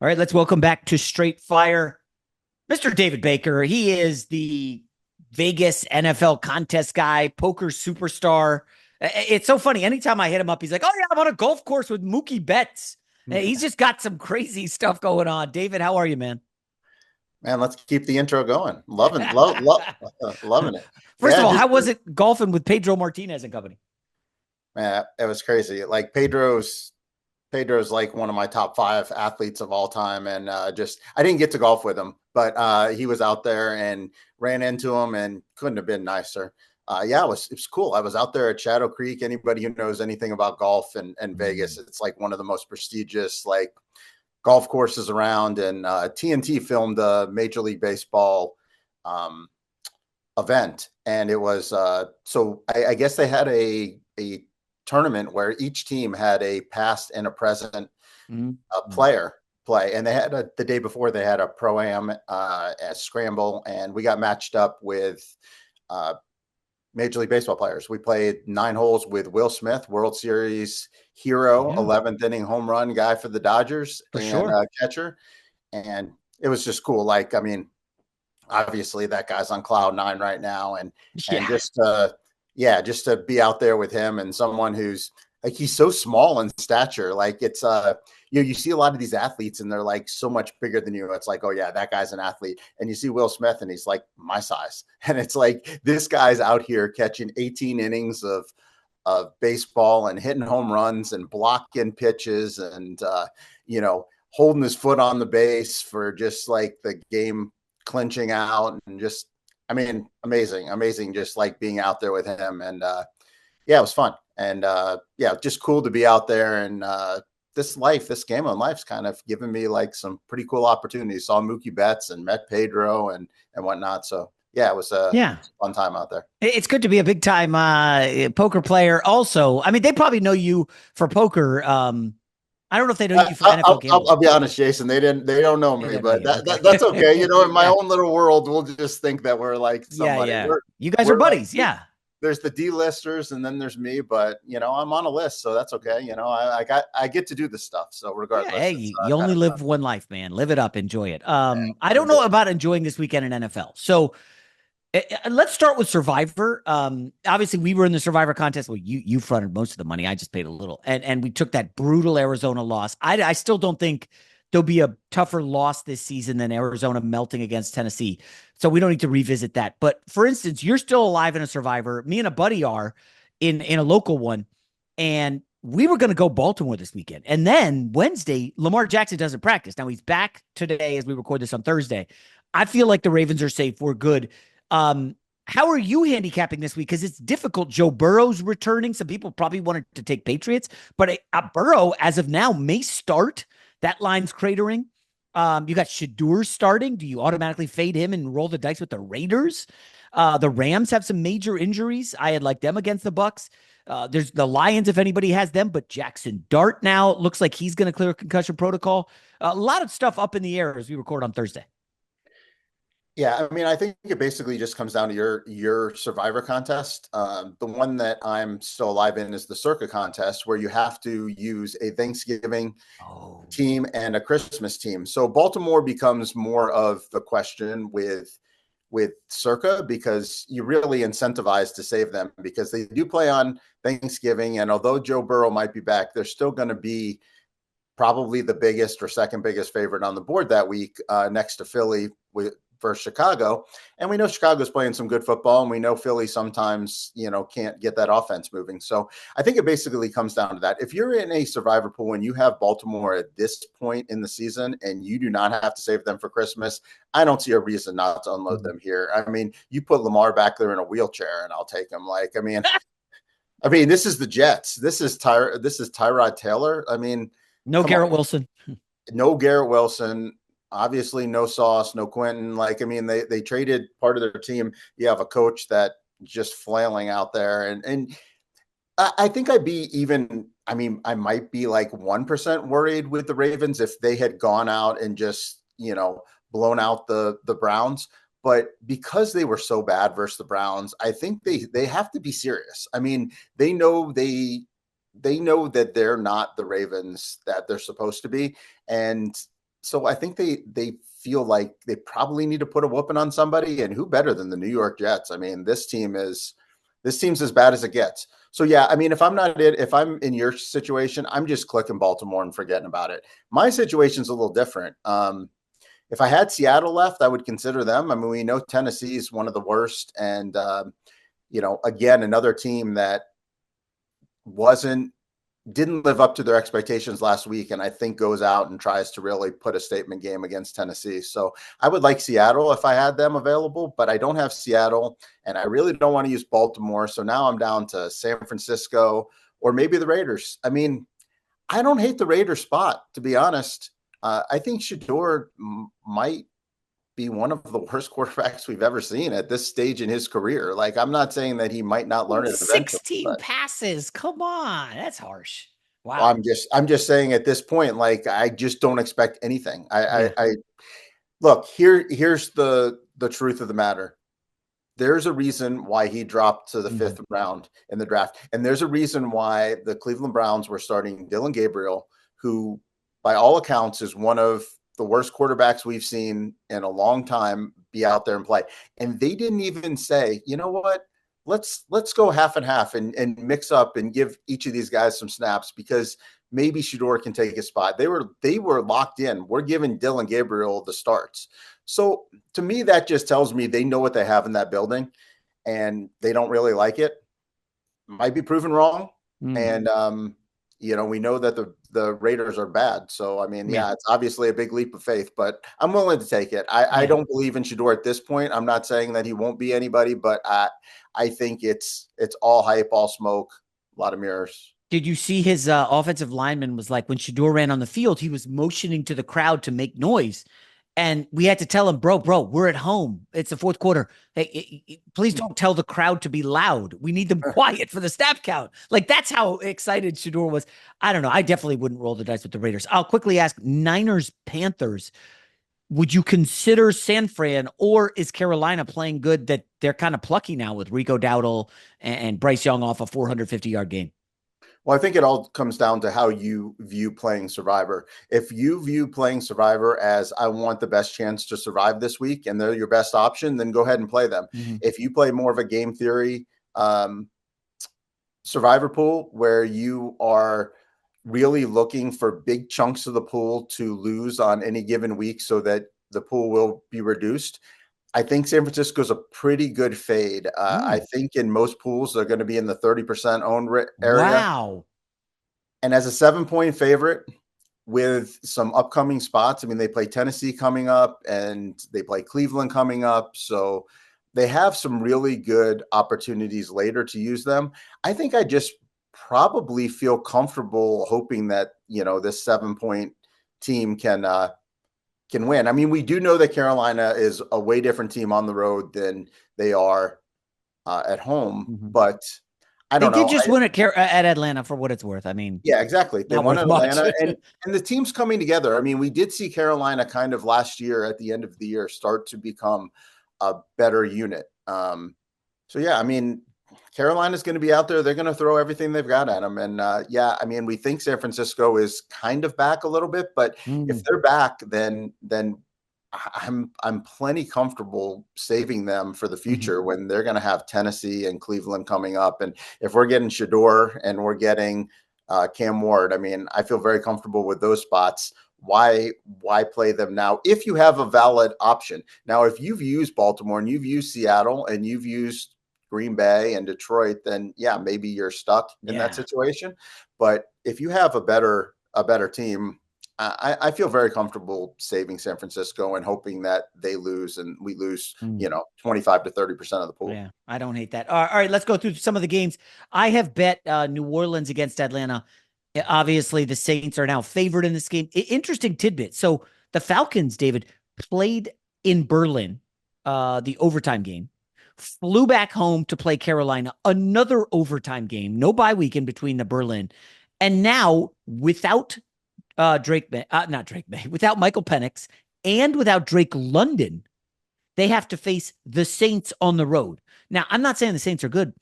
All right, let's welcome back to Straight Fire, Mr. David Baker. He is the Vegas NFL contest guy, poker superstar. It's so funny. Anytime I hit him up, he's like, "Oh yeah, I'm on a golf course with Mookie Betts." He's just got some crazy stuff going on. David, how are you, man? Man, let's keep the intro going. Loving it. First of Yeah, all, just how was it golfing with Pedro Martinez and company? man, it was crazy. Like Pedro's like one of my top five athletes of all time, and just I didn't get to golf with him, but he was out there and ran into him, and couldn't have been nicer. Yeah, it was cool. I was out there at Shadow Creek. Anybody who knows anything about golf and Vegas, it's like one of the most prestigious like golf courses around. And TNT filmed a Major League Baseball um, event, and it was I guess they had a tournament where each team had a past and a present Mm-hmm. player play, and they had the day before they had a pro-am at scramble, and we got matched up with uh, Major League Baseball players. We played 9 holes with Will Smith, World Series hero, Yeah, 11th inning home run guy for the Dodgers, for and sure. catcher. And it was just cool. Like, I mean, obviously that guy's on cloud nine right now, and Yeah. just to be out there with him and someone who's like, he's so small in stature. Like, it's you see a lot of these athletes and they're like so much bigger than you. It's like, oh yeah, that guy's an athlete. And you see Will Smith and he's like my size, and it's like this guy's out here catching 18 innings of baseball and hitting home runs and blocking pitches, and holding his foot on the base for just like the game clinching out. And just, I mean, amazing just like being out there with him. And yeah, it was fun. And yeah, just cool to be out there. And this game of life's kind of given me like some pretty cool opportunities. Saw Mookie Betts and met Pedro and whatnot. So yeah, it was a Yeah. fun time out there. It's good to be a big time poker player. Also, I mean, they probably know you for poker. I don't know if they know you for NFL I'll gambling. be honest, Jason. They don't know They me, don't know but you. Okay. that's okay. In my Yeah. own little world, we'll just think that we're like Yeah. somebody. Yeah. We're You guys are we're like, buddies. Yeah. there's the D-listers, and then there's me. But I'm on a list, so that's okay. I get to do this stuff. So Yeah. regardless, Hey, it's you kind only of fun. live one life, man. Live it up. Enjoy it. I Yeah, don't enjoy know it. about enjoying this weekend in NFL. So let's start with Survivor. Obviously, we were in the Survivor contest. Well, you fronted most of the money. I just paid a little, and we took that brutal Arizona loss. I still don't think there'll be a tougher loss this season than Arizona melting against Tennessee. So we don't need to revisit that. But for instance, you're still alive in a Survivor. Me and a buddy are in a local one, and we were going to go Baltimore this weekend. And then Wednesday, Lamar Jackson doesn't practice. Now he's back today as we record this on Thursday. I feel like the Ravens are safe. We're good. Um, how are you handicapping this week? Because it's difficult. Joe Burrow's returning. Some people probably wanted to take Patriots, but Burrow, as of now, may start. That line's cratering. You got Shadur starting. Do you automatically fade him and roll the dice with the Raiders? The Rams have some major injuries. I had liked them against the Bucks. There's the Lions, if anybody has them, but Jackson Dart now looks like he's going to clear concussion protocol. A lot of stuff up in the air as we record on Thursday. Yeah, I mean, I think it basically just comes down to your Survivor contest. The one that I'm still alive in is the Circa contest, where you have to use a Thanksgiving Oh, team and a Christmas team. So Baltimore becomes more of the question with Circa, because you really incentivize to save them, because they do play on Thanksgiving, and although Joe Burrow might be back, they're still going to be probably the biggest or second biggest favorite on the board that week, next to Philly versus Chicago. And we know Chicago's playing some good football, and we know Philly sometimes, can't get that offense moving. So I think it basically comes down to that. If you're in a survivor pool and you have Baltimore at this point in the season and you do not have to save them for Christmas, I don't see a reason not to unload them here. I mean, you put Lamar back there in a wheelchair and I'll take him. Like, I mean, this is the Jets. This is Tyrod Taylor. I mean, no come on. Garrett Wilson. No Garrett Wilson, obviously no Sauce, no Quentin. Like, I mean, they traded part of their team. You have a coach that just flailing out there. And I think I'd be even, I mean, I might be like 1% worried with the Ravens if they had gone out and just, blown out the Browns. But because they were so bad versus the Browns, I think they have to be serious. I mean, they know that they're not the Ravens that they're supposed to be. And So I think they feel like they probably need to put a whooping on somebody, and who better than the New York Jets? I mean, this team's as bad as it gets. So yeah, I mean, if I'm in your situation, I'm just clicking Baltimore and forgetting about it. My situation's a little different. If I had Seattle left, I would consider them. I mean, we know Tennessee is one of the worst, and again, another team that wasn't didn't live up to their expectations last week, and I think goes out and tries to really put a statement game against Tennessee. So I would like Seattle if I had them available, but I don't have Seattle, and I really don't want to use Baltimore. So now I'm down to San Francisco or maybe the Raiders. I mean, I don't hate the Raiders spot, to be honest. I think Shador might be one of the worst quarterbacks we've ever seen at this stage in his career. Like, I'm not saying that he might not learn it eventually, 16 but passes. Come on. That's harsh. well, Wow. I'm just saying at this point, like, I just don't expect anything. Yeah. I look here's the truth of the matter. There's a reason why he dropped to the Mhm. fifth round in the draft, and there's a reason why the Cleveland Browns were starting Dylan Gabriel, who, by all accounts, is one of the worst quarterbacks we've seen in a long time be out there and play. And they didn't even say, you know what, let's go half and half and mix up and give each of these guys some snaps because maybe Shador can take a spot. They were locked in. We're giving Dylan Gabriel the starts. So to me, that just tells me they know what they have in that building and they don't really like it. Might be proven wrong. Mm. And we know that the Raiders are bad. So I mean, Yeah. yeah, it's obviously a big leap of faith, but I'm willing to take it. I Yeah. don't believe in Shador at this point. I'm not saying that he won't be anybody, but I think it's all hype, all smoke, a lot of mirrors. Did you see his offensive lineman was like when Shador ran on the field, he was motioning to the crowd to make noise. And we had to tell him, bro, we're at home. It's the fourth quarter. Hey, please don't tell the crowd to be loud. We need them quiet for the snap count. Like, that's how excited Shador was. I don't know. I definitely wouldn't roll the dice with the Raiders. I'll quickly ask Niners, Panthers. Would you consider San Fran, or is Carolina playing good that they're kind of plucky now with Rico Dowdle and Bryce Young off a 450-yard game? Well, I think it all comes down to how you view playing Survivor. If you view playing Survivor as I want the best chance to survive this week and they're your best option, then go ahead and play them. Mhm. If you play more of a game theory Survivor pool where you are really looking for big chunks of the pool to lose on any given week so that the pool will be reduced, I think San Francisco's a pretty good fade. I Mm. think in most pools, they're going to be in the 30% owned area. Wow. And as a 7-point favorite with some upcoming spots, I mean, they play Tennessee coming up and they play Cleveland coming up. So they have some really good opportunities later to use them. I think I just probably feel comfortable hoping that, this 7-point team can win. I mean, we do know that Carolina is a way different team on the road than they are at home, Mhm. but I They don't did know. just win at Atlanta for what it's worth. I mean, Yeah, exactly. They not won worth in much. Atlanta, and the team's coming together. I mean, we did see Carolina kind of last year at the end of the year start to become a better unit. So yeah, I mean, Carolina's going to be out there. They're going to throw everything they've got at them, and yeah, I mean, we think San Francisco is kind of back a little bit, but if Mm. they're back, then I'm plenty comfortable saving them for the Mhm. future when they're going to have Tennessee and Cleveland coming up, and if we're getting Shador and we're getting Cam Ward, I mean, I feel very comfortable with those spots. Why play them now if you have a valid option? Now, if you've used Baltimore and you've used Seattle and you've used Green Bay and Detroit, then yeah, maybe you're stuck in that Yeah. situation. But if you have a better team, I feel very comfortable saving San Francisco and hoping that they lose and we lose, Mm. 25 to 30% of the pool. Yeah, I don't hate that. All right, let's go through some of the games. I have bet New Orleans against Atlanta. Obviously, the Saints are now favored in this game. Interesting tidbit. So the Falcons, David, played in Berlin, the overtime game, flew back home to play Carolina, another overtime game, no bye week in between the Berlin. And now, without not Drake May, without Michael Penix and without Drake London, they have to face the Saints on the road. Now, I'm not saying the Saints are good,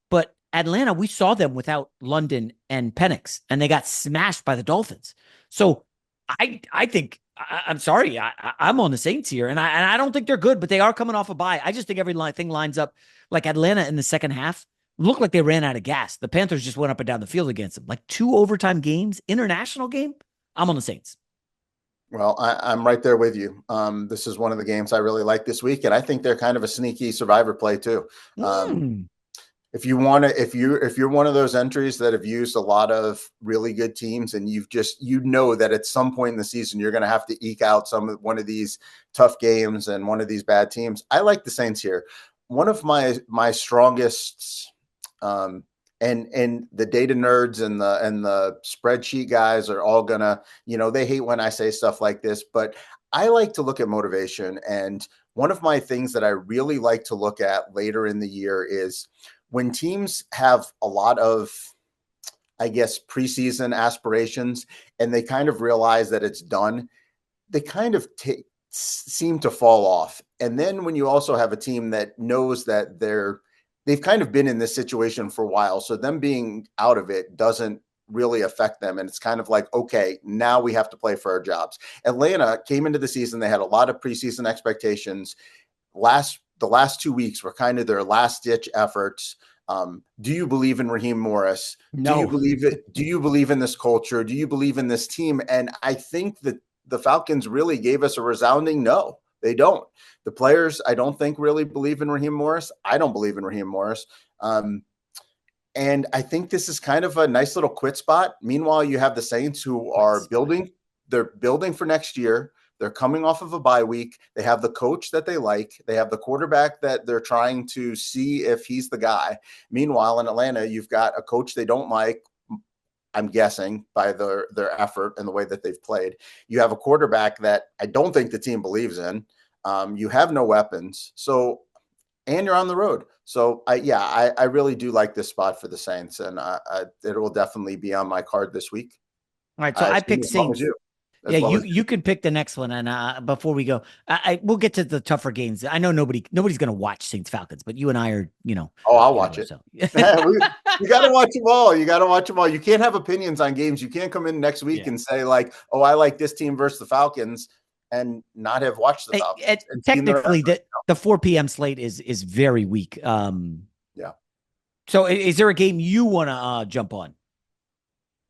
but Atlanta, we saw them without London and Penix, and they got smashed by the Dolphins. So I think I'm sorry. I'm on the Saints here, and I don't think they're good, but they are coming off a bye. I just think everything lines up. Like Atlanta in the second half looked like they ran out of gas. The Panthers just went up and down the field against them. Like 2 overtime games, international game. I'm on the Saints. Well, I'm right there with you. This is one of the games I really like this week, and I think they're kind of a sneaky survivor play too. Mm. If you want to, if you're one of those entries that have used a lot of really good teams, and you know that at some point in the season you're going to have to eke out one of these tough games and one of these bad teams, I like the Saints here. One of my strongest, and the data nerds and the spreadsheet guys are all gonna, they hate when I say stuff like this, but I like to look at motivation. And one of my things that I really like to look at later in the year is when teams have a lot of, I guess, preseason aspirations and they kind of realize that it's done, they kind of seem to fall off. And then when you also have a team that knows that they've kind of been in this situation for a while, so them being out of it doesn't really affect them. And it's kind of like, okay, now we have to play for our jobs. Atlanta came into the season, they had a lot of preseason expectations. The last 2 weeks were kind of their last ditch efforts. Do you believe in Raheem Morris? Do you No. believe it? Do you believe in this culture? Do you believe in this team? And I think that the Falcons really gave us a resounding no. They don't. The players, I don't think, really believe in Raheem Morris. I don't believe in Raheem Morris. And I think this is kind of a nice little quit spot. Meanwhile, you have the Saints who are building. They're building for next year. They're coming off of a bye week. They have the coach that they like. They have the quarterback that they're trying to see if he's the guy. Meanwhile, in Atlanta, you've got a coach they don't like, I'm guessing, by their effort and the way that they've played. You have a quarterback that I don't think the team believes in. You have no weapons. And you're on the road. So, I really do like this spot for the Saints, and it will definitely be on my card this week. All right, so I picked As long as Saints. you. Yeah, you can pick the next one, and before we go, we'll get to the tougher games. I know nobody's going to watch Saints Falcons, but you and I are, Oh, I'll watch it. So. You got to watch them all. You got to watch them all. You can't have opinions on games. You can't come in next week and say like, "Oh, I like this team versus the Falcons," and not have watched the Falcons. Technically, the 4 p.m. slate is very weak. Yeah. So, is there a game you want to jump on?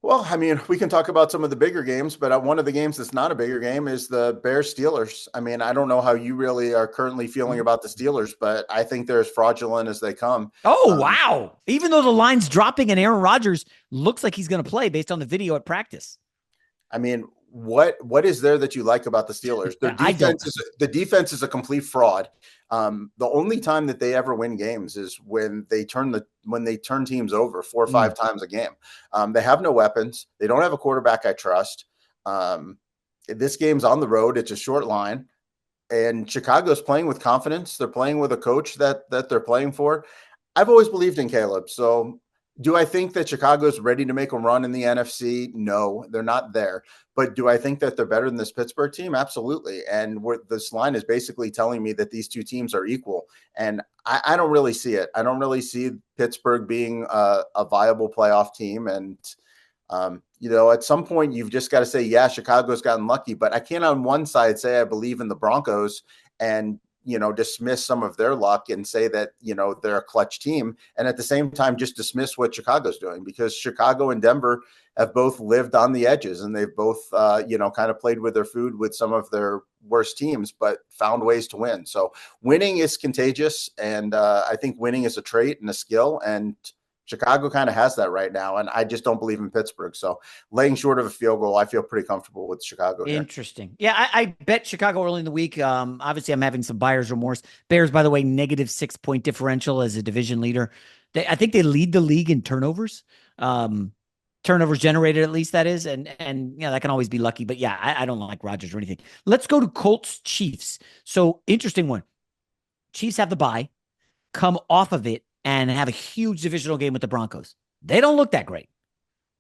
Well, I mean, we can talk about some of the bigger games, but one of the games that's not a bigger game is the Bears-Steelers. I mean, I don't know how you really are currently feeling about the Steelers, but I think they're as fraudulent as they come. Oh, wow. Even though the line's dropping and Aaron Rodgers looks like he's going to play based on the video at practice. I mean, what is there that you like about the Steelers? The defense is a complete fraud. The only time that they ever win games is when they turn teams over 4 or 5 times a game. They have no weapons. They don't have a quarterback I trust. This game's on the road. It's a short line, and Chicago's playing with confidence. They're playing with a coach that they're playing for. I've always believed in Caleb. So do I think that Chicago's ready to make a run in the NFC? No, they're not there. But do I think that they're better than this Pittsburgh team? Absolutely. And this line is basically telling me that these two teams are equal. And I don't really see it. I don't really see Pittsburgh being a viable playoff team. And, at some point you've just got to say, yeah, Chicago's gotten lucky. But I can't on one side say I believe in the Broncos and dismiss some of their luck and say that, they're a clutch team. And at the same time, just dismiss what Chicago's doing, because Chicago and Denver have both lived on the edges, and they've both, kind of played with their food with some of their worst teams, but found ways to win. So winning is contagious. And I think winning is a trait and a skill, and Chicago kind of has that right now. And I just don't believe in Pittsburgh. So laying short of a field goal, I feel pretty comfortable with Chicago here. Interesting. Yeah, I bet Chicago early in the week. Obviously, I'm having some buyer's remorse. Bears, by the way, negative -6-point differential as a division leader. I think they lead the league in turnovers. Turnovers generated, at least, that is. And that can always be lucky. But yeah, I don't like Rodgers or anything. Let's go to Colts Chiefs. So interesting one. Chiefs have the bye, come off of it, and have a huge divisional game with the Broncos. They don't look that great.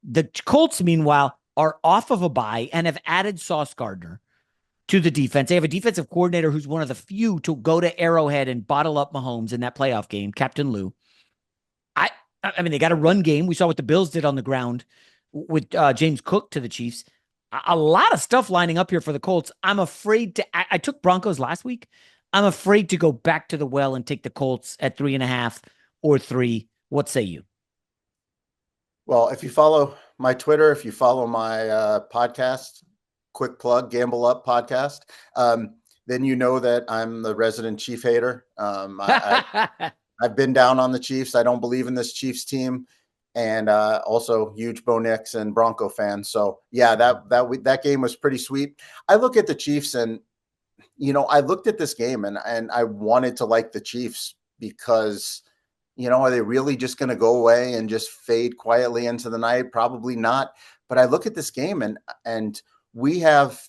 The Colts, meanwhile, are off of a bye and have added Sauce Gardner to the defense. They have a defensive coordinator who's one of the few to go to Arrowhead and bottle up Mahomes in that playoff game, Captain Lou. I mean, they got a run game. We saw what the Bills did on the ground with James Cook to the Chiefs. a lot of stuff lining up here for the Colts. I'm afraid to. I took Broncos last week. I'm afraid to go back to the well and take the Colts at 3.5 or 3. What say you? Well, if you follow my Twitter, if you follow my podcast, quick plug, Gamble Up podcast, then you know that I'm the resident Chief hater. I've been down on the Chiefs. I don't believe in this Chiefs team, and also huge Bo Nix and Bronco fan. So yeah, that game was pretty sweet. I look at the Chiefs, and I looked at this game, and I wanted to like the Chiefs because are they really just going to go away and just fade quietly into the night? Probably not. But I look at this game, and we have.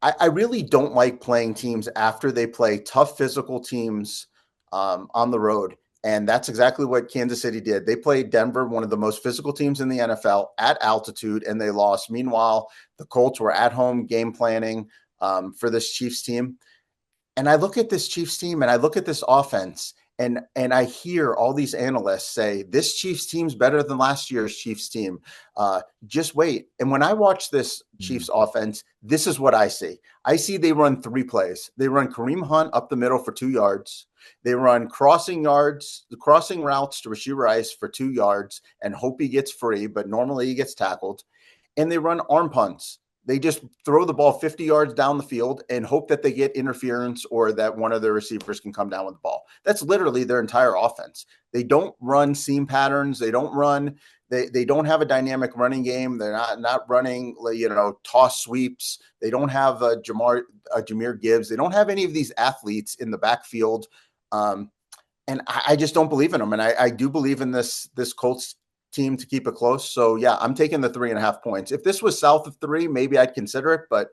I really don't like playing teams after they play tough physical teams on the road. And that's exactly what Kansas City did. They played Denver, one of the most physical teams in the NFL, at altitude, and they lost. Meanwhile, the Colts were at home game planning for this Chiefs team. And I look at this Chiefs team and I look at this offense, and I hear all these analysts say this Chiefs team's better than last year's Chiefs team. Just wait. And when I watch this Chiefs offense, this is what I see. I see they run 3 plays. They run Kareem Hunt up the middle for 2 yards. They run crossing routes to Rashee Rice for 2 yards and hope he gets free, but normally he gets tackled. And they run arm punts. They just throw the ball 50 yards down the field and hope that they get interference or that one of their receivers can come down with the ball. That's literally their entire offense. They don't run seam patterns. They don't have a dynamic running game. They're not running, toss sweeps. They don't have a Jahmyr Gibbs. They don't have any of these athletes in the backfield. And I just don't believe in them. And I do believe in this Colts team to keep it close. So yeah, I'm taking the 3.5 points. If this was south of 3, maybe I'd consider it, but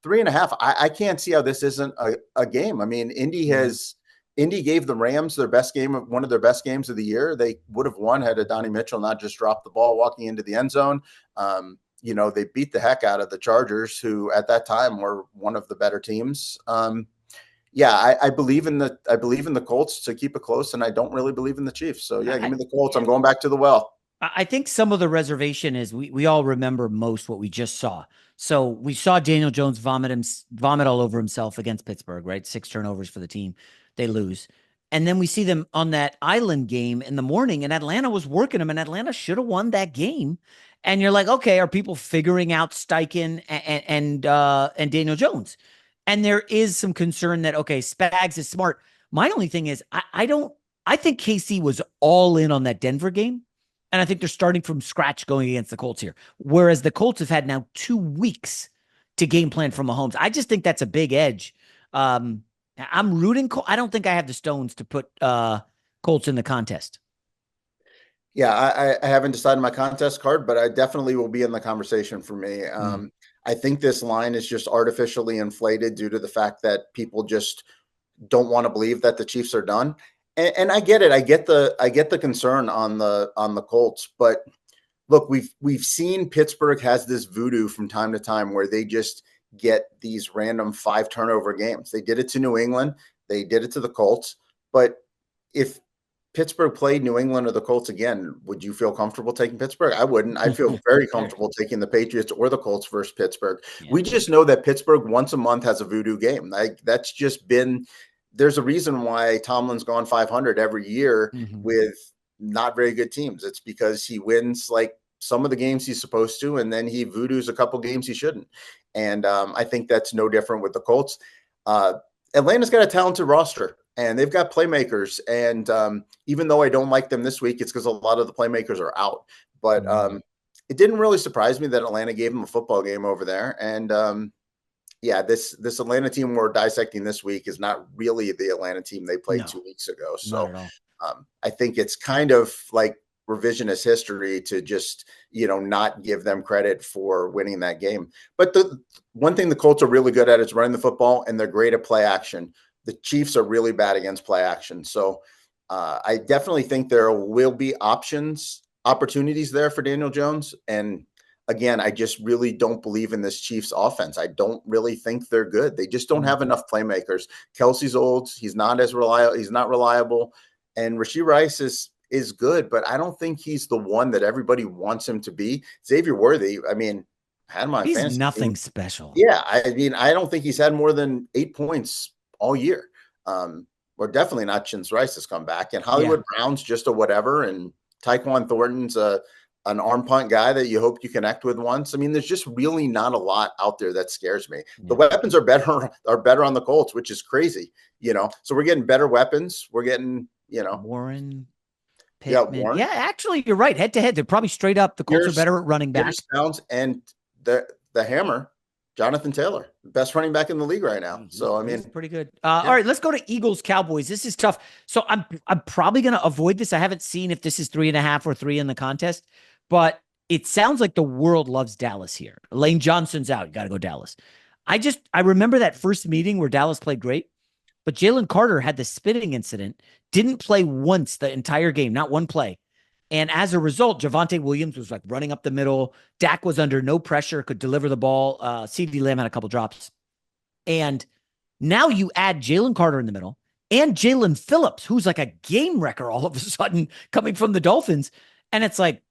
3.5, I can't see how this isn't a game. I mean, Indy gave the Rams one of their best games of the year. They would have won had Adonai Mitchell not just dropped the ball walking into the end zone. They beat the heck out of the Chargers, who at that time were one of the better teams. I believe in the Colts to keep it close, and I don't really believe in the Chiefs. So yeah, give me the Colts. I'm going back to the well. I think some of the reservation is we all remember most what we just saw. So we saw Daniel Jones vomit all over himself against Pittsburgh, right? 6 turnovers for the team. They lose. And then we see them on that island game in the morning, and Atlanta was working them, and Atlanta should have won that game. And you're like, okay, are people figuring out Steichen and Daniel Jones? And there is some concern that, okay, Spags is smart. My only thing is I think KC was all in on that Denver game. And I think they're starting from scratch going against the Colts here. Whereas the Colts have had now 2 weeks to game plan for Mahomes. I just think that's a big edge. I'm rooting. I don't think I have the stones to put Colts in the contest. Yeah, I haven't decided my contest card, but I definitely will be in the conversation for me. I think this line is just artificially inflated due to the fact that people just don't want to believe that the Chiefs are done. And I get it. I get the concern on the Colts, but look, we've seen Pittsburgh has this voodoo from time to time where they just get these random 5 turnover games. They did it to New England. They did it to the Colts. But if Pittsburgh played New England or the Colts again, would you feel comfortable taking Pittsburgh? I wouldn't. I feel very comfortable taking the Patriots or the Colts versus Pittsburgh. Yeah. We just know that Pittsburgh once a month has a voodoo game. That's just been. There's a reason why Tomlin's gone 500 every year with not very good teams. It's because he wins like some of the games he's supposed to, and then he voodoos a couple games he shouldn't. And I think that's no different with the Colts. Atlanta's got a talented roster, and they've got playmakers. And even though I don't like them this week, it's because a lot of the playmakers are out. But it didn't really surprise me that Atlanta gave them a football game over there. And this Atlanta team we're dissecting this week is not really the Atlanta team they played 2 weeks ago. So I think it's kind of like revisionist history to just, not give them credit for winning that game. But the one thing the Colts are really good at is running the football, and they're great at play action. The Chiefs are really bad against play action. So I definitely think there will be opportunities there for Daniel Jones. And again, I just really don't believe in this Chiefs offense. I don't really think they're good. They just don't have enough playmakers. Kelsey's old. He's not as reliable. He's not reliable. And Rashee Rice is good, but I don't think he's the one that everybody wants him to be. Xavier Worthy, I mean, had him on He's fantasy team. nothing special. Yeah, I mean, I don't think he's had more than 8 points all year. Or definitely not since Rice has come back. And Yeah. Hollywood Brown's just a whatever, and Tyquan Thornton's an arm punt guy that you hope you connect with once. I mean, there's just really not a lot out there that scares me. The Yeah. weapons are better on the Colts, which is crazy, So we're getting better weapons. We're getting, Warren, yeah, Pittman. Warren, Yeah, actually, you're right. Head to head, they're probably straight up. The Colts are Pierce, better at running back. Pierce Downs, and the hammer, Jonathan Taylor, best running back in the league right now. So I He's mean, pretty good. yeah. All right, let's go to Eagles Cowboys. This is tough. So I'm probably going to avoid this. I haven't seen if this is 3.5 or 3 in the contest, but it sounds like the world loves Dallas here. Lane Johnson's out. You got to go Dallas. I remember that first meeting where Dallas played great, but Jalen Carter had the spitting incident, didn't play once the entire game, not one play. And as a result, Javonte Williams was like running up the middle. Dak was under no pressure, could deliver the ball. CeeDee Lamb had a couple drops. And now you add Jalen Carter in the middle and Jalen Phillips, who's like a game wrecker all of a sudden coming from the Dolphins. And it's like,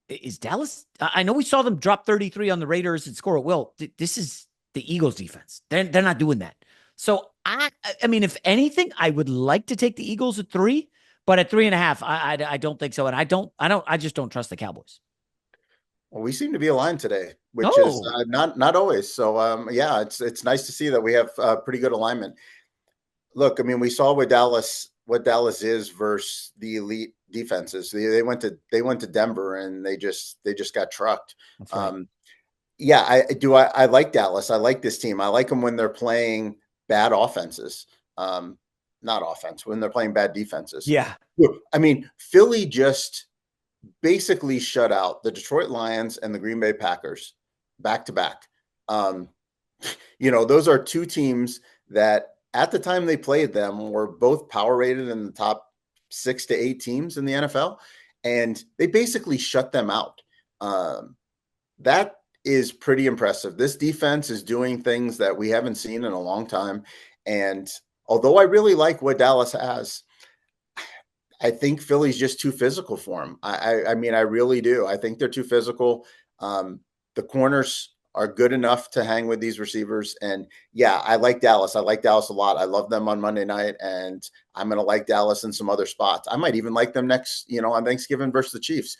is Dallas? I know we saw them drop 33 on the Raiders and score at will. This is the Eagles defense. They're not doing that. So I mean, if anything, I would like to take the Eagles at 3, but at 3.5, I don't think so. And I just don't trust the Cowboys. Well, we seem to be aligned today, which is Oh, not always. So yeah, it's nice to see that we have pretty good alignment. Look, I mean, we saw what Dallas is versus the elite defenses. They went to Denver and they just got trucked. that's right. Yeah, I like Dallas. I like this team. I like them when they're playing bad offenses. Not offense, when they're playing bad defenses. Yeah. I mean, Philly just basically shut out the Detroit Lions and the Green Bay Packers back to back. Those are two teams that at the time they played them were both power rated in the top 6 to 8 teams in the NFL, and they basically shut them out. That is pretty impressive. This defense is doing things that we haven't seen in a long time. And although I really like what Dallas has, I think Philly's just too physical for them. I mean, I really do. I think they're too physical. The corners are good enough to hang with these receivers. And yeah, I like Dallas. I like Dallas a lot. I love them on Monday night, and I'm going to like Dallas in some other spots. I might even like them next, on Thanksgiving versus the Chiefs.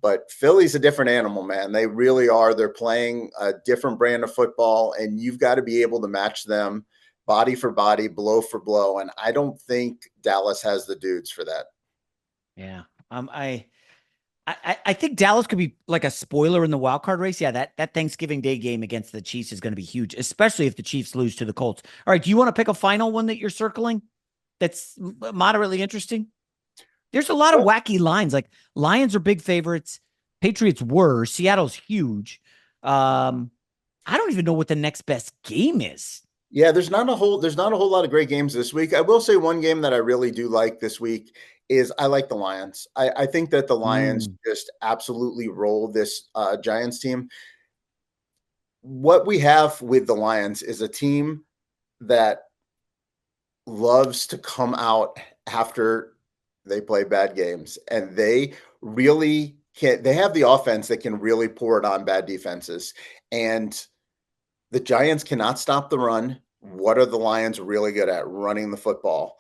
But Philly's a different animal, man. They really are. They're playing a different brand of football, and you've got to be able to match them body for body, blow for blow. And I don't think Dallas has the dudes for that. Yeah. I think Dallas could be like a spoiler in the wild card race. Yeah, that Thanksgiving Day game against the Chiefs is going to be huge, especially if the Chiefs lose to the Colts. All right, do you want to pick a final one that you're circling that's moderately interesting? There's a lot of wacky lines. Like Lions are big favorites. Patriots were. Seattle's huge. I don't even know what the next best game is. Yeah, there's not a whole lot of great games this week. I will say one game that I really do like this week is I like the Lions. I think that the Lions just absolutely roll this Giants team. What we have with the Lions is a team that loves to come out after they play bad games, and they really can. They have the offense that can really pour it on bad defenses, and the Giants cannot stop the run. What are the Lions really good at? Running the football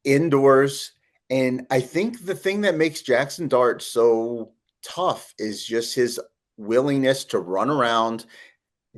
indoors. And I think the thing that makes Jackson Dart so tough is just his willingness to run around.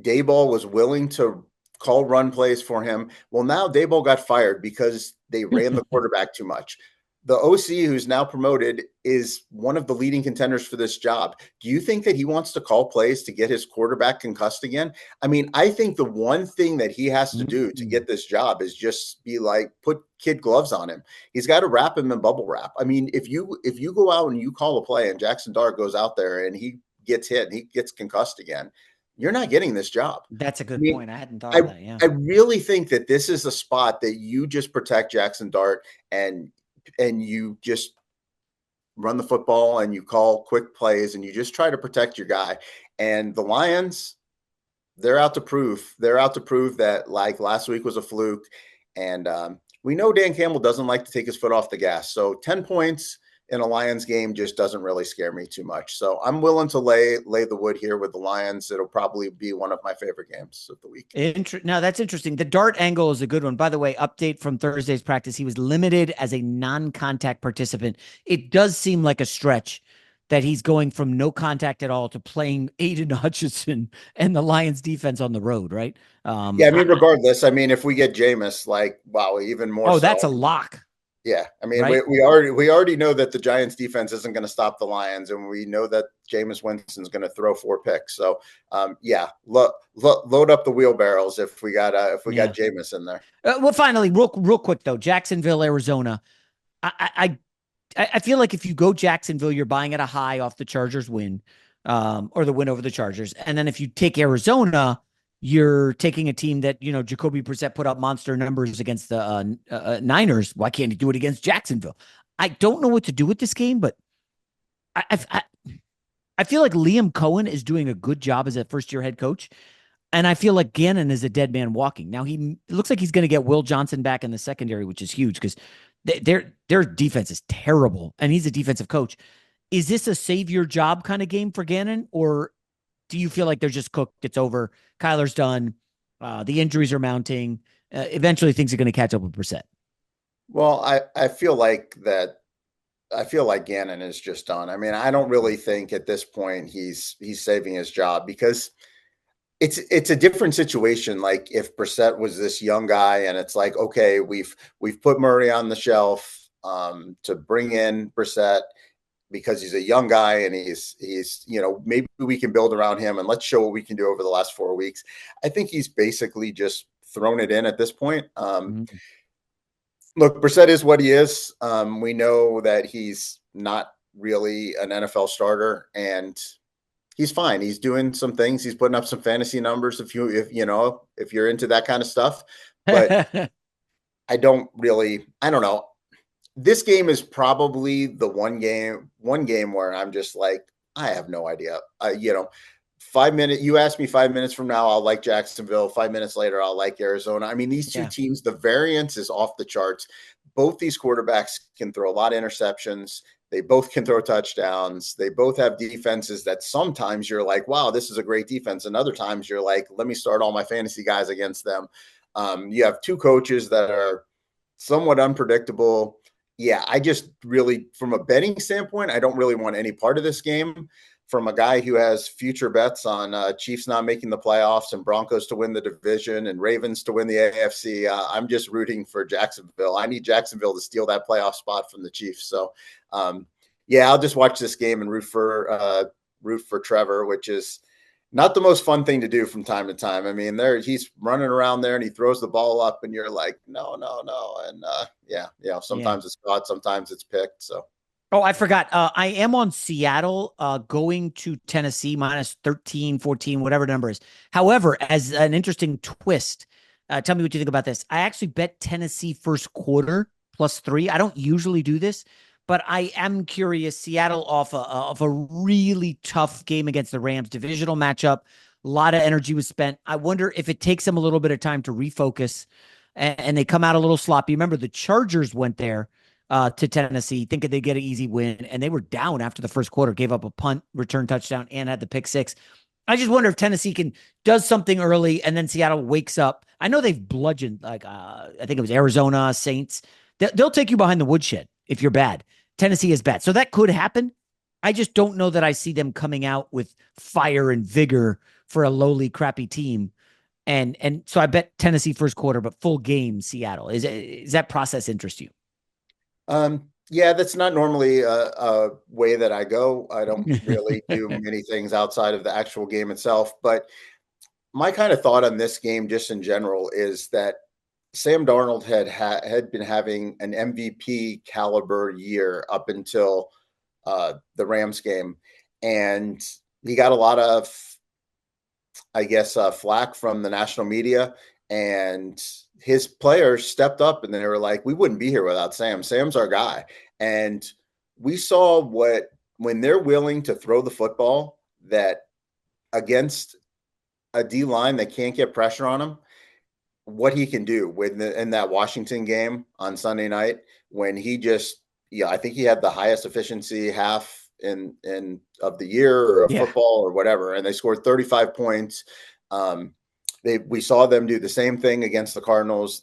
Daboll was willing to call run plays for him. Well, now Daboll got fired because they ran the quarterback too much. The OC, who's now promoted, is one of the leading contenders for this job. Do you think that he wants to call plays to get his quarterback concussed again? I mean, I think the one thing that he has to do to get this job is just be like, put kid gloves on him. He's got to wrap him in bubble wrap. I mean, if you go out and you call a play and Jackson Dart goes out there and he gets hit and he gets concussed again, you're not getting this job. That's a good point. I hadn't thought of that. Yeah. I really think that this is a spot that you just protect Jackson Dart and you just run the football and you call quick plays and you just try to protect your guy. And the Lions, they're out to prove that like last week was a fluke. And we know Dan Campbell doesn't like to take his foot off the gas. So 10 points in a Lions game just doesn't really scare me too much. So I'm willing to lay the wood here with the Lions. It'll probably be one of my favorite games of the week. Now that's interesting. The dart angle is a good one. By the way, update from Thursday's practice. He was limited as a non-contact participant. It does seem like a stretch that he's going from no contact at all to playing Aiden Hutchinson and the Lions defense on the road, right? Yeah, I mean, regardless, I mean, if we get Jameis, like, wow, even more Oh, so. that's a lock. Yeah, I mean, right? we already know that the Giants defense isn't going to stop the Lions, and we know that Jameis Winston's going to throw 4 picks. So, yeah, load up the wheelbarrows if we got Jameis in there. Well, finally, real quick though, Jacksonville, Arizona. I feel like if you go Jacksonville, you're buying at a high off the Chargers win, or the win over the Chargers, and then if you take Arizona, you're taking a team that, Jacoby Brissett put up monster numbers against the Niners. Why can't he do it against Jacksonville? I don't know what to do with this game, but I feel like Liam Cohen is doing a good job as a first-year head coach, and I feel like Gannon is a dead man walking. Now it looks like he's going to get Will Johnson back in the secondary, which is huge because their defense is terrible, and he's a defensive coach. Is this a save your job kind of game for Gannon, or do you feel like they're just cooked? It's over. Kyler's done. The injuries are mounting. Eventually, things are going to catch up with Brissett. Well, I feel like Gannon is just done. I mean, I don't really think at this point he's saving his job because it's a different situation. Like if Brissett was this young guy and it's like, okay, we've put Murray on the shelf to bring in Brissett because he's a young guy and he's maybe we can build around him and let's show what we can do over the last 4 weeks. I think he's basically just thrown it in at this point. Look, Brissett is what he is. We know that he's not really an NFL starter, and he's fine. He's doing some things. He's putting up some fantasy numbers if you're into that kind of stuff. But I don't know. This game is probably the one game where I'm just like, I have no idea. 5 minutes. You ask me 5 minutes from now, I'll like Jacksonville. 5 minutes later, I'll like Arizona. I mean, these two teams, the variance is off the charts. Both these quarterbacks can throw a lot of interceptions. They both can throw touchdowns. They both have defenses that sometimes you're like, wow, this is a great defense. And other times you're like, let me start all my fantasy guys against them. You have two coaches that are somewhat unpredictable. Yeah, I just really, from a betting standpoint, I don't really want any part of this game. From a guy who has future bets on Chiefs not making the playoffs and Broncos to win the division and Ravens to win the AFC, I'm just rooting for Jacksonville. I need Jacksonville to steal that playoff spot from the Chiefs. So, yeah, I'll just watch this game and root for Trevor, which is not the most fun thing to do from time to time. I mean, he's running around there and he throws the ball up, and you're like, no, and sometimes it's caught, sometimes it's picked. So. Oh, I forgot. I am on Seattle going to Tennessee minus 13, 14, whatever number is. However, as an interesting twist, tell me what you think about this. I actually bet Tennessee first quarter +3. I don't usually do this, but I am curious. Seattle off a really tough game against the Rams, divisional matchup. A lot of energy was spent. I wonder if it takes them a little bit of time to refocus and they come out a little sloppy. Remember, the Chargers went there to Tennessee, thinking they'd get an easy win, and they were down after the first quarter, gave up a punt, return touchdown, and had the pick six. I just wonder if Tennessee does something early, and then Seattle wakes up. I know they've bludgeoned, I think it was Arizona, Saints. They'll take you behind the woodshed if you're bad. Tennessee is bad. So that could happen. I just don't know that I see them coming out with fire and vigor for a lowly, crappy team. And so I bet Tennessee first quarter, but full game Seattle. Is that process interest you? Yeah, that's not normally a way that I go. I don't really do many things outside of the actual game itself. But my kind of thought on this game, just in general, is that Sam Darnold had been having an MVP caliber year up until the Rams game, and he got a lot of, I guess, flack from the national media, and his players stepped up and they were like, we wouldn't be here without Sam. Sam's our guy. And we saw when they're willing to throw the football, that against a D line that can't get pressure on him, what he can do in that Washington game on Sunday night, when he just, yeah, I think he had the highest efficiency half in of the year or of Yeah. football or whatever, and they scored 35 points. We saw them do the same thing against the Cardinals.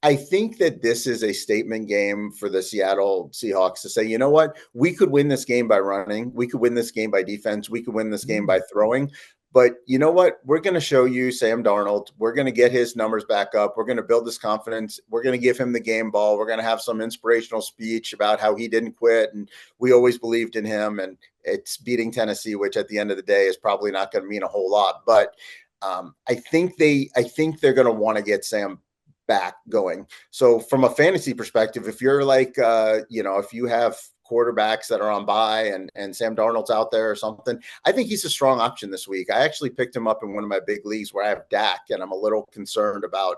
I think that this is a statement game for the Seattle Seahawks to say, you know what, we could win this game by running, we could win this game by defense, we could win this game by throwing. But you know what? We're going to show you Sam Darnold. We're going to get his numbers back up. We're going to build his confidence. We're going to give him the game ball. We're going to have some inspirational speech about how he didn't quit and we always believed in him. And it's beating Tennessee, which at the end of the day is probably not going to mean a whole lot. But I think they're going to want to get Sam back going. So from a fantasy perspective, if you're like, if you have quarterbacks that are on bye and Sam Darnold's out there or something, I think he's a strong option this week. I actually picked him up in one of my big leagues where I have Dak, and I'm a little concerned about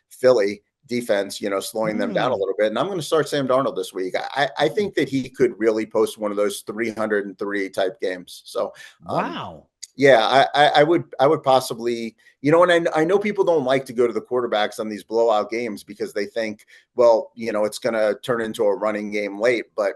Philly defense, slowing them down a little bit. And I'm going to start Sam Darnold this week. I think that he could really post one of those 303 type games. So, wow. Yeah, I would possibly, and I know people don't like to go to the quarterbacks on these blowout games because they think, well, it's going to turn into a running game late. But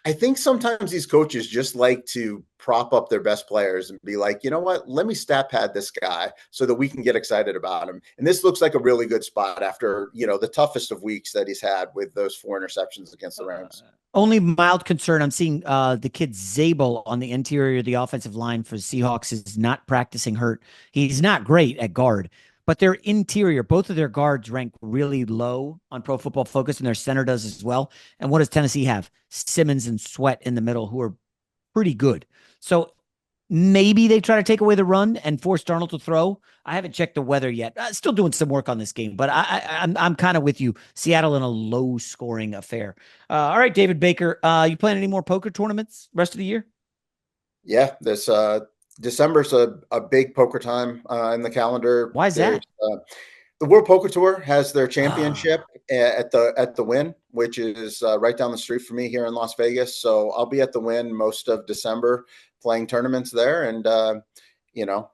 I think sometimes these coaches just like to prop up their best players and be like, you know what, let me stat pad this guy so that we can get excited about him. And this looks like a really good spot after, the toughest of weeks that he's had with those 4 interceptions against the Rams. Only mild concern. I'm seeing the kid Zabel on the interior of the offensive line for the Seahawks is not practicing hurt. He's not great at guard, but their interior, both of their guards rank really low on Pro Football Focus, and their center does as well. And what does Tennessee have? Simmons and Sweat in the middle, who are pretty good. So maybe they try to take away the run and force Darnold to throw. I haven't checked the weather yet. Still doing some work on this game, but I'm kind of with you. Seattle in a low scoring affair. All right, David Baker, you playing any more poker tournaments rest of the year? Yeah, this December's a big poker time in the calendar. Why is that? The World Poker Tour has their championship at the Wynn, which is right down the street from me here in Las Vegas. So I'll be at the Wynn most of December playing tournaments there. And,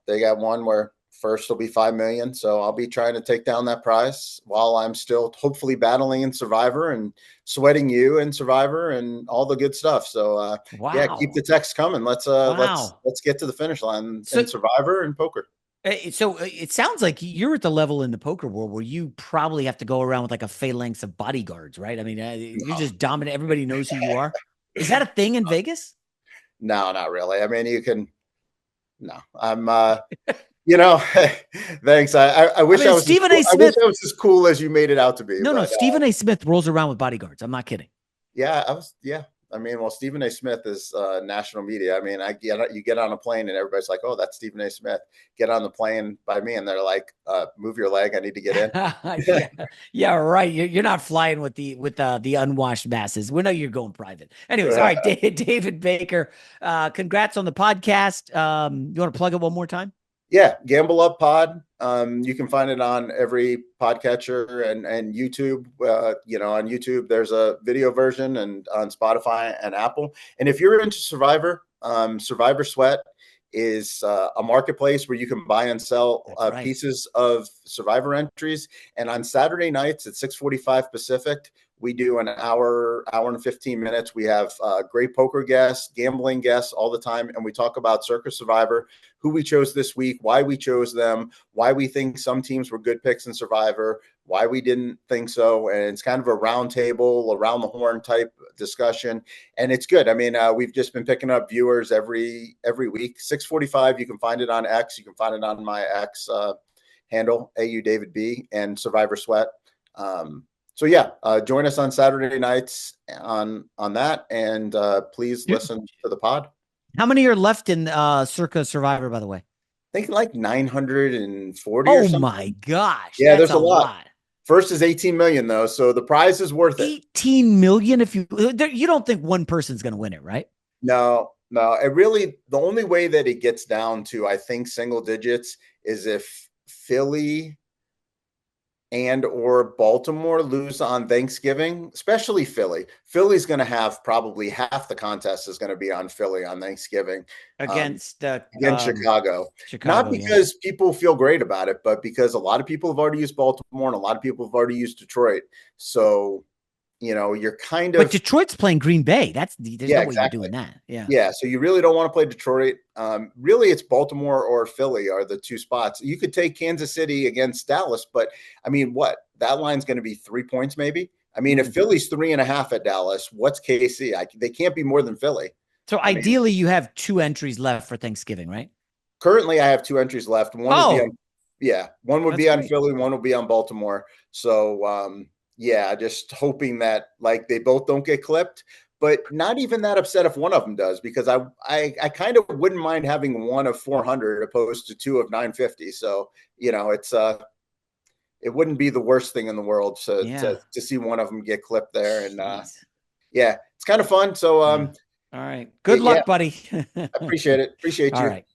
they got one where first will be 5 million. So I'll be trying to take down that prize while I'm still hopefully battling in Survivor and sweating you in Survivor and all the good stuff. So yeah, keep the text coming. Let's get to the finish line in Survivor and poker. So it sounds like you're at the level in the poker world where you probably have to go around with like a phalanx of bodyguards, right? I mean, you're just dominant. Everybody knows who you are. Is that a thing in Vegas? No, not really. I mean, I'm, thanks. I wish I was Stephen A. Smith. I wish I was as cool as you made it out to be. No, Stephen A. Smith rolls around with bodyguards. I'm not kidding. Yeah, I mean, well, Stephen A. Smith is national media. I mean, you get on a plane and everybody's like, "Oh, that's Stephen A. Smith." Get on the plane by me, and they're like, "Move your leg. I need to get in." yeah, right. You're not flying with the unwashed masses. We know you're going private. Anyways, all right, David Baker. Congrats on the podcast. You want to plug it one more time? Yeah, Gamble Up Pod. You can find it on every podcatcher and YouTube. On YouTube, there's a video version, and on Spotify and Apple. And if you're into Survivor, Survivor Sweat is a marketplace where you can buy and sell pieces of Survivor entries. And on Saturday nights at 6:45 Pacific, we do an hour and 15 minutes. We have great poker guests, gambling guests all the time. And we talk about Circa Survivor, who we chose this week, why we chose them, why we think some teams were good picks in Survivor, why we didn't think so. And it's kind of a round table, around the horn type discussion. And it's good. I mean, we've just been picking up viewers every week. 6:45, you can find it on X. You can find it on my X handle, AU David B, and Survivor Sweat. So yeah, join us on Saturday nights on that, and please listen to the pod. How many are left in Circa Survivor, by the way? I think like 940 or something. Oh my gosh. Yeah, there's a lot. First is 18 million though, so the prize is worth it. 18 million if you don't think one person's going to win it, right? No. It really, the only way that it gets down to, I think, single digits is if Philly and or Baltimore lose on Thanksgiving, especially Philly. Philly's going to have probably half the contest is going to be on Philly on Thanksgiving against Chicago. Not because people feel great about it, but because a lot of people have already used Baltimore and a lot of people have already used Detroit. So you're kind But of, Detroit's playing Green Bay. There's yeah, no way you're exactly. doing that. Yeah. Yeah, so you really don't want to play Detroit. Really, it's Baltimore or Philly are the two spots. You could take Kansas City against Dallas, but I mean, what? That line's going to be 3 points, maybe. I mean, if Mm. Philly's 3.5 at Dallas, what's KC? They can't be more than Philly. So I mean, ideally, you have 2 entries left for Thanksgiving, right? currently, I have 2 entries left. One would be Oh, on, yeah, one would that's be on great. Philly, one would be on Baltimore. So, yeah, just hoping that like they both don't get clipped, but not even that upset if one of them does, because I kind of wouldn't mind having one of 400 opposed to two of 950. So, it wouldn't be the worst thing in the world Yeah. to see one of them get clipped there. And Jeez. yeah, it's kind of fun. So, Yeah. All right. Good yeah, luck, buddy. I appreciate it. Appreciate All you. right.